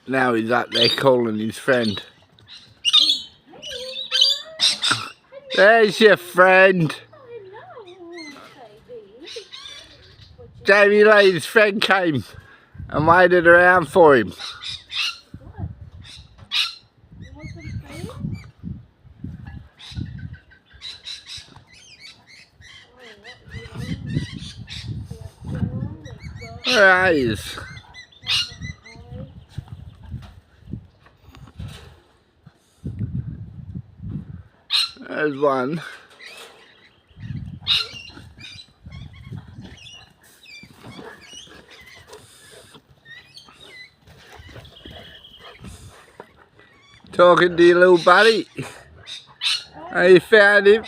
Now he's up there calling his friend. There's your friend. Jamie Lee's friend came and waited around for him. Where are you? There's one. Talking to your little buddy. Oh, you found him?